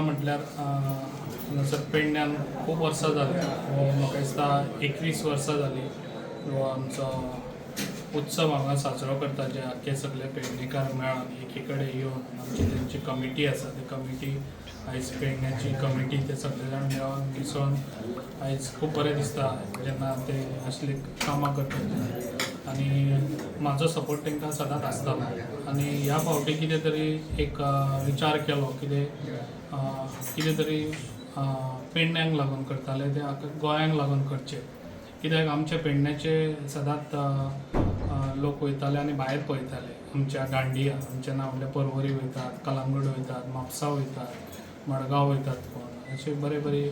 म्हटल्यार हांगासर पेडण्यान खूब वर्सां जाली म्हाका दिसता 21 वर्सां जाली हो आमचो उत्सव हांगा साजरो करता जे आख्खे सगळे पेडणेकार मेळून एकी कडेन येवन आमची तेंची कमिटी आसा ती कमिटी आयज पेडण्याची कमिटी ते सगळे जाण मेळून मिसळून आयज खूब बरें दिसता जेन्ना ते असली कामां करतात आनी म्हाजो सपोर्ट तांकां सदांच आसतालो आनी ह्या फावटी कितें तरी एक विचार केलो कितें तरी पेडण्यांक लागून करताले ते गोंयांक लागून करचे कित्याक आमचे पेडण्याचे सदांच लोक वयताले आनी भायर पळयताले आमच्या दांडिया आमच्या नावल्या पर्वरी वयतात कलंगूट वयतात म्हापसा वयतात मडगांव वयतात कोण अशे बरे बरे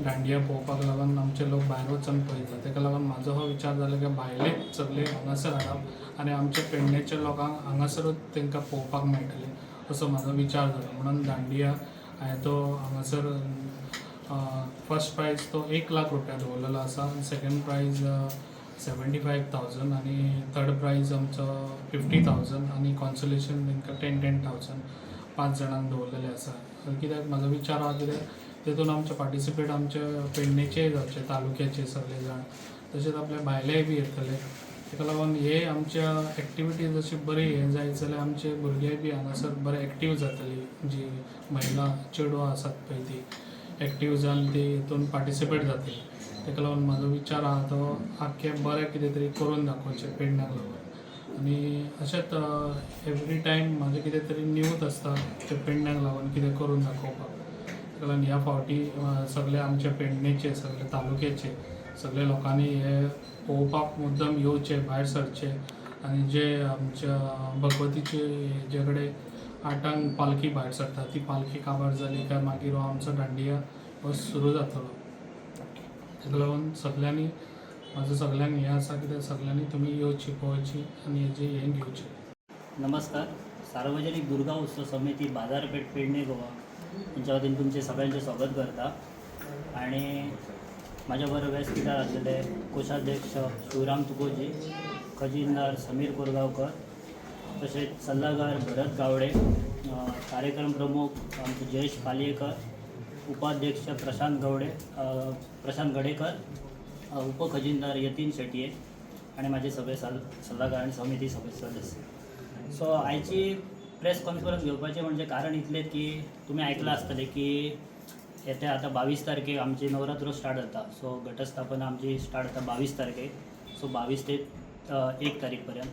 दांडिया पळोवपाक लागून आमचे लोक भायर वचून पळयतात ताका लागून म्हाजो हो विचार जालो की भायले सगळे हांगासर हाडप आनी आमच्या पेडण्याच्या लोकांक हांगासरूच तांकां पळोवपाक मेळटलें असो म्हाजो विचार जालो म्हणून दांडिया हांवें तो हांगासर फर्स्ट प्रायज तो 1 लाख रुपया दवरलेलो आसा आनी सेकंड प्रायज 75,000 आनी थर्ड प्रायज आमचो 50,000 आनी कॉन्सोलेशन तांकां 10,000 5 जाणांक दवरलेले आसा कित्याक म्हाजो विचार आहा कित्याक तेतून आमचे पार्टिसिपेट आमचे पेडणेचे जावचे तालुक्याचे सगळे जाण तशेंच आपले भायलेय बी येतले ताका लागून हे आमच्या एक्टिविटीज अशी बरी हे जायत जाल्यार आमचे भुरगे बी हांगासर बरे एक्टीव जातली जी महिला चेडवां आसात पळय ती एक्टीव जावन ती हितून पार्टिसिपेट जातली ताका लागून म्हाजो विचार आहा तो आख्खें बरें कितें तरी करून दाखोवचें पेडण्याक लागून आनी अशेंच एवरी टायम म्हाजें कितें तरी न्यूज आसता ते पेडण्याक लागून कितें करून दाखोवपाक ताका लागून ह्या फावटी सगळे आमचे पेडणेचे सगळे तालुक्याचे सगळे लोकांनी हे पळोवपाक मुद्दम येवचे भायर सरचे आनी जे आमच्या भगवतीचे जे कडेन 8 पालखी भायर सरता ती पालखी काबार जाली काय मागीर हो आमचो दांडिया हो सुरू जातलो ताका लागून सगळ्यांनी म्हाजो सगळ्यांक हें आसा कित्याक सगळ्यांनी तुमी येवची पळोवची आनी हेजे हें घेवचें. नमस्कार. सार्वजनिक दुर्गा उत्सव समिती बाजारपेठ पेडणे गोवा यांच्या वतीन तुमचे सगळ्यांचे स्वागत करता आणि माझ्या बरोबर व्यासपीठार आसलेले कोषाध्यक्ष शिवराम तुकोजी, खजिनदार समीर कोरगांवकर, तसेच सल्लागार भरत गावडे, कार्यक्रम प्रमुख आमचे जयेश पालयेकर, उपाध्यक्ष प्रशांत गडेकर, उपखजिनदार यतीन शेटये आणि माझे सगळे सल्लागार आणि समिती सदस्य. सो आयची प्रेस कॉन्फरन्स घेवपाचें म्हणजे कारण इतलें की तुमी आयकलां आसतलें की येत्या आतां 22 तारखेक आमची नवरात्र स्टार्ट जाता. सो घटस्थापना आमची स्टार्ट जाता 22 तारखेक. सो 22 ते 1 तारीख पर्यंत.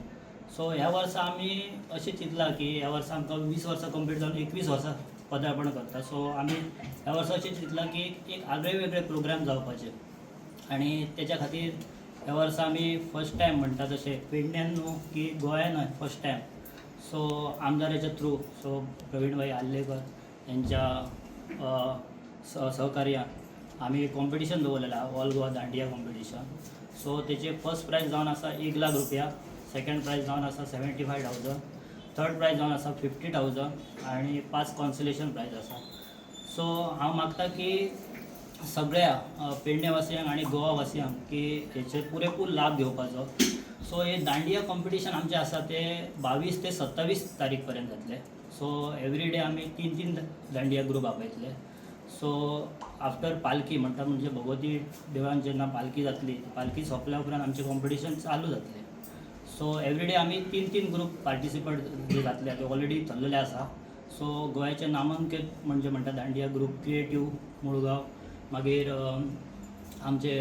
सो ह्या वर्सा आमी अशें चिंतलां की ह्या वर्सा आमकां 20 वर्सां कंप्लीट जावन 21 वर्सां पदार्पण करता. सो आमी ह्या वर्सा अशें चिंतलां की एक आगळे वेगळे प्रोग्राम जावपाचे आनी तेच्या खातीर ह्या वर्सा आमी फर्स्ट टायम म्हणटा तशें पेडण्यान न्हू की गोंयान फर्स्ट टायम सो आमदाराच्या थ्रू सो प्रवीणभाई आल्लेकर यांच्या सहकार्यान आमी कॉम्पिटिशन दवरलेलें आहा all Goa dandiya competition. So तेचे फर्स्ट प्रायज जावन आसा 1 लाख रुपया, सेकंड प्रायज जावन आसा 75,000, थर्ड प्रायज जावन आसा 50,000 आनी 5 कॉन्सोलेशन प्रायज आसा. सो हांव मागता की सगळ्या पेडणेवासियांक आनी गोवावासियांक की हेचे पुरेपूर लाभ घेवपाचो. सो हे दांडिया कॉम्पिटिशन आमचें आसा ते 22 ते 27 तारीख पर्यंत जातले. सो एवरी डे आमी 3 दांडिया ग्रूप आपयतले. सो आफ्टर पालखी म्हणटा म्हणजे भगवती देवळान जेन्ना पालखी जातली पालखी सोंपल्या उपरांत आमचें कॉम्पिटिशन चालू जातलें. सो एवरी डे आमी 3 ग्रूप पार्टिसिपेट जे जातले ते ऑलरेडी थरलेले आसा. सो गोंयचे नामांकीत म्हणजे म्हणटा दांडिया ग्रूप क्रिएटीव मुळगांव, मागीर आमचे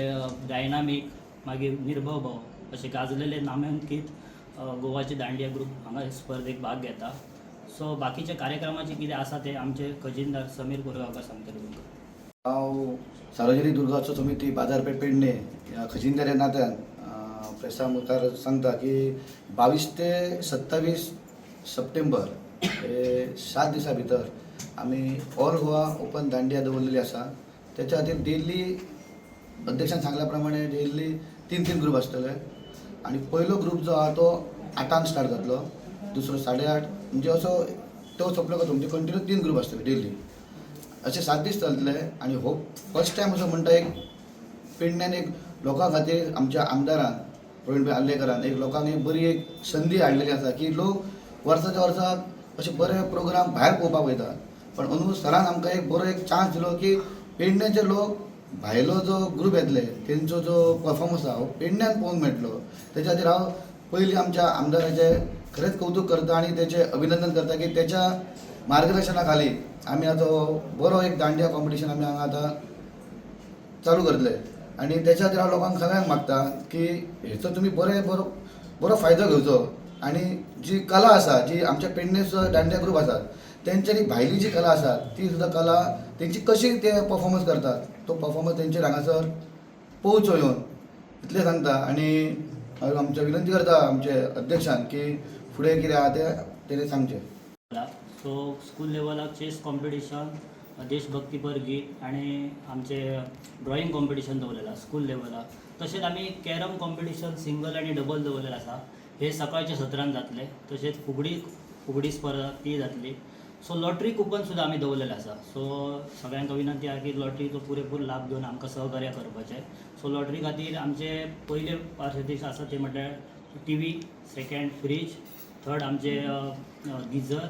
डायनामीक, मागीर निर्भव भाव असे गाजलेले नामांकीत गोवाचे दांडिया ग्रूप हांगा स्पर्धेक भाग घेता. सो बाकीच्या कार्यक्रमाचे कितें आसा ते आमचे खजिनदार समीर कोरगांवकर सांगतले तुमकां. हांव सार्वजनीक दुर्गा उत्सव समिती बाजारपेठ पेडणे ह्या खजिनदार ह्या नात्यान प्रेसा मुखार सांगता की 22 ते 27 सप्टेंबर हे 7 दिसां भितर आमी ऑल गोवा ओपन दांडिया दवरलेली आसा. त्याच्या खातीर डेली अध्यक्षान सांगल्या प्रमाणे डेली 3 ग्रूप आसतले आनी पयलो ग्रूप जो आहा तो 8 स्टार्ट जातलो, दुसरो 8:30 म्हणजे असो तो सोंपलो का तुमचे कंटिन्यू 3 ग्रूप आसतले डेली असे 7 दीस चलतले. आनी हो फर्स्ट टायम असो म्हणटा एक पेडण्यान एक लोकां खातीर आमच्या आमदारान प्रवीणभाई आल्लेकरान एक लोकांक एक बरी एक संदी हाडलेली आसा की लोक वर्साच्या वर्साक असे बरे प्रोग्राम भायर पळोवपाक वयतात पण अंदू सरान आमकां एक बरो एक चान्स दिलो की पेडणेचे लोक भायलो जो ग्रूप येतले तेंचो जो परफॉर्मन्स आहा हो पेडण्यान पळोवंक मेळटलो. तेच्या खातीर हांव पयलीं आमच्या आमदाराचे खरेंच कौतुक करता आनी तेचे अभिनंदन करता की तेच्या मार्गदर्शना खाली आमी आतां बरो एक दांडिया कॉम्पिटिशन आमी हांगा आतां चालू करतले. आनी तेच्या खातीर हांव लोकांक सगळ्यांक मागता की हेचो तुमी बरो फायदो घेवचो आनी जी कला आसा जी आमच्या पेडणेचो दांडिया ग्रूप आसात तेंच्यांनी भायली जी कला आसा ती सुद्दां कला तेंची कशी ते परफॉर्मन्स करतात तो परफॉर्मन्स तेंचेर हांगासर पळोवचो येवन इतलें सांगता. आनी हांव आमच्या विनंती करता आमचे अध्यक्षान की फुडें कितें आहा तें तेणें सांगचें. सो स्कूल लेवलाक चेस कॉम्पिटिशन, देशभक्तीपर गीत आणि आमचे ड्रॉइंग कॉम्पिटिशन दवरलेला स्कूल लेवलाक. तशेंच आमी कॅरम कॉम्पिटिशन सिंगल आनी डबल दवरलेलें आसा. हे सकाळच्या सत्रांत जातले. तशेंच फुगडी स्पर्धा ती जातली. सो लॉटरी कुपन सुद्दां आमी दवरलेलें आसा. सो सगळ्यांक विनंती आहा की लॉटरीचो पुरेपूर लाभ घेवन आमकां सहकार्य करपाचें. सो लॉटरी खातीर आमचे पयले पार्टिसिपेट्स आसा ते म्हटल्यार TV, सेकंड फ्रीज, थर्ड आमचे गिजर,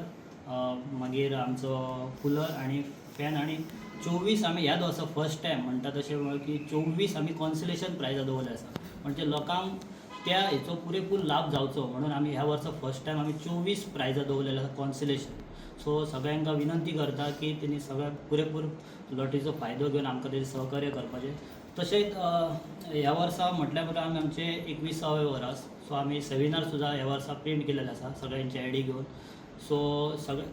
मागीर आमचो कूलर आनी फॅन आनी 24 आमी ह्याच वर्सा फर्स्ट टायम म्हणटा तशें की 24 आमी कॉन्सलेशन प्रायजां दवरले आसा. म्हणजे लोकांक त्या हेचो पुरेपूर लाभ जावचो म्हणून आमी ह्या वर्सा फर्स्ट टायम आमी 24 प्रायजां दवरलेले आसा कॉन्सलेशन. सो सगळ्यांक विनंती करता की तेणी सगळ्यांक पुरेपूर लॉटरीचो फायदो घेवन आमकां तेजें सहकार्य करपाचें. तशेंच ह्या वर्सा म्हटल्या उपरांत आमचे 21वें वर्स. सो आमी सेमिनार सुद्दां ह्या वर्सा प्रिंट केलेले आसा सगळ्यांची आयडी घेवन. सो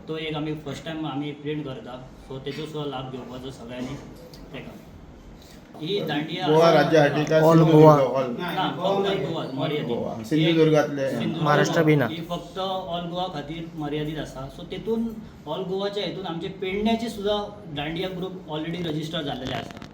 तो एक आमी फर्स्ट टायम आमी प्रिंट करता. सो तेजो सुद्दां लाभ घेवपाचो सगळ्यांनी तेका. ही दांडिया गोवा राज्यासाठी काय ऑल गोवा ना फक्त गोवा मर्यादीत. सिंधुदुर्गातले महाराष्ट्र बी ना. ही फक्त ऑल गोवा खातीर मर्यादीत आसा. सो तेतून ऑल गोवाच्या हेतून आमचे पेडण्याचे सुद्दां दांडिया ग्रूप ऑलरेडी रजिस्टर जाल्लेले आसा.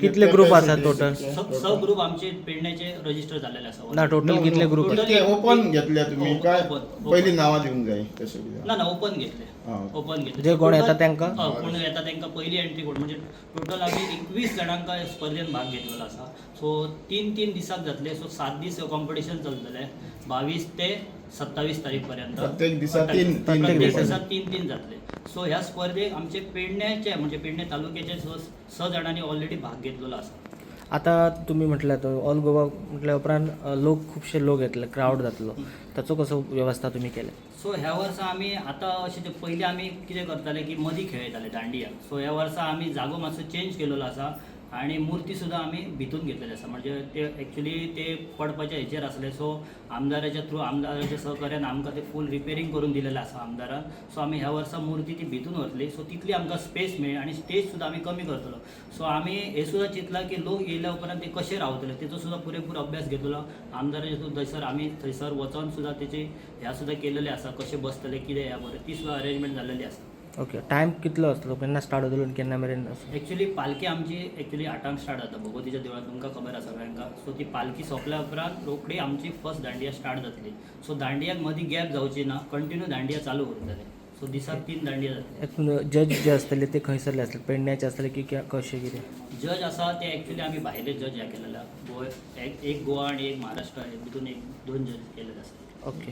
कितले ग्रुप आसात टोटल? सब ग्रूप आमचे पेडण्याचे रजिस्टर जाल्लेले आसा. ना टोटल कितले ग्रुप? ओपन घेतले तुम्ही काय पहिली नावां दिवंक जाय तशें कितें? ना ओपन घेतले. ओपन घेतले. जे कोण येता तांकां? कोण येता तांकां पयली एंट्री कोड म्हणजे टोटल आमी 21 जाणांका स्पर्धेंत भाग घेतलेलो आसा. सो 3 दिसाक जातले. सो 7 दीस कॉम्पिटिशन चलतलें 22 ते 27 तारीख पर्यंत. प्रत्येक दिसा प्रत्येक दिसा 3 जातले. सो ह्या स्पर्धेक आमचे पेडण्याचे म्हणजे पेडणे तालुक्याचे 6 जाणांनी ऑलरेडी भाग घेतलेलो आसा. आता तुम्ही म्हटलं तर ऑल गोवा म्हटल्या उपरांत खुबशे लोक येतले, क्राऊड जातलो, ताचो कसो व्यवस्था तुम्ही केले? सो ह्या वर्सा आमी आतां अशें ते पयलीं आमी कितें करताले की मदीं खेळटाले दांडिया. सो ह्या वर्सा आमी जागो मातसो चेंज केलेलो आसा आनी मुर्ती सुद्दां आमी भितून घेतलेली आसा. म्हणजे ते एक्चुली ते पडपाच्या हेचेर आसले. सो आमदाराच्या थ्रू आमदाराच्या सहकार्यान आमकां ते फूल रिपेरिंग करून दिलेलें आसा आमदारान. सो आमी ह्या वर्सा मुर्ती ती भितून व्हरतली. सो तितली आमकां स्पेस मेळ्ळी आनी स्टेज सुद्दां आमी कमी करतलो. सो आमी हे सुद्दां चिंतलां की लोक येयल्या उपरांत ते कशे रावतले तेचो सुद्दां पुरेपूर अभ्यास घेतलो. आमदाराच्या थ्रू थंयसर आमी थंयसर वचोन सुद्दां तेची ह्या सुद्दां केलेले आसा कशे बसतले कितें ह्या बरें ती सुद्दां अरेंजमेंट जाल्लेली आसा. ओके. टायम कितलो आसतलो? केन्ना स्टार्ट जातलो आनी केन्ना मेरेन? एक्चुअली पालखी आमची 8 स्टार्ट जाता भगवतीच्या देवळात. तुमकां खबर आसा सगळ्यांका. सो ती पालखी सोंपल्या उपरांत रोखडी आमची फर्स्ट दांडिया स्टार्ट जातली. सो दांडियाक मदीं गॅप जावची ना, कंटिन्यू दांडिया चालू उरतले. सो दिसाक 3 दांडिया जातले. जज जे आसतले ते खंयसरले आसतले? पेडण्याचे आसतले की कशें कितें? जज आसा ते एक्चुली आमी भायले जज ह्या केलेला. एक गोवा आनी एक महाराष्ट्र भितून 2 जज केलेले आसा. ओके.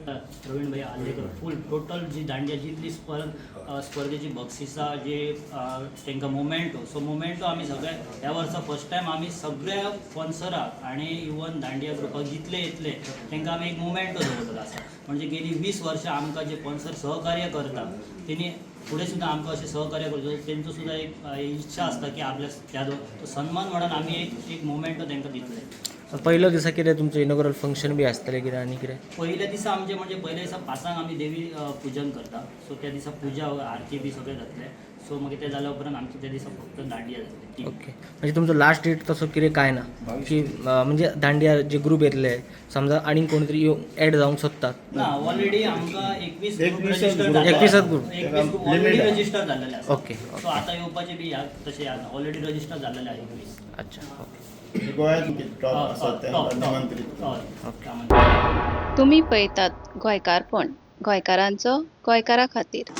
प्रवीण भाई आलेकर फूल टोटल जी दांडिया जितली स्पर्धेची बक्षिसां जे तांकां मोमेंटो आमी सगळे ह्या वर्सा फर्स्ट टायम आमी सगळ्या स्पॉन्सराक आनी इवन दांडिया ग्रुपाक जितले येतले तांकां आमी एक मोमेंटो दवरलेलो आसा. म्हणजे गेली 20 वर्सां आमकां जे स्पॉन्सर सहकार्य करता तेणी फुडें सुद्दां आमकां अशें सहकार्य करचो. तेंचो सुद्दां एक इच्छा आसता की आपल्या तो सन्मान म्हणून आमी एक मोमेंटो तांकां दितले. पहिल्या दिसा कितें तुमचें इनॉग्रल फंक्शन बी आसतलें कितें आनी कितें? पहिल्या दिसा आमचे म्हणजे पहिल्या दिसा 5 आमी देवी पुजन करता. सो त्या दिसा पुजा आरती बी सगळें जातलें. सो मागीर ते जाल्या उपरांत आमची त्या दिसा फक्त दांडिया जातली. ओके. म्हणजे तुमचो लास्ट डेट तसो कितें काय ना की म्हणजे दांडिया जे ग्रूप येतले समजा आनी कोण तरी एड जावंक सोदतात? ना ऑलरेडी आमकां 21 ग्रूप 21 ग्रूप ऑलरेडी रजिस्टर जाल्लेले आसा. ओके. सो आतां येवपाचे बी तशें ऑलरेडी रजिस्टर जाल्लेले आहे 21. अच्छा. ओके. गोंयांत टॉप आसात ते निमंत्रीत. ओके. तुम्ही पळयतात गोंयकारपण, गोंयकारांचो गोंयकारा खातीर.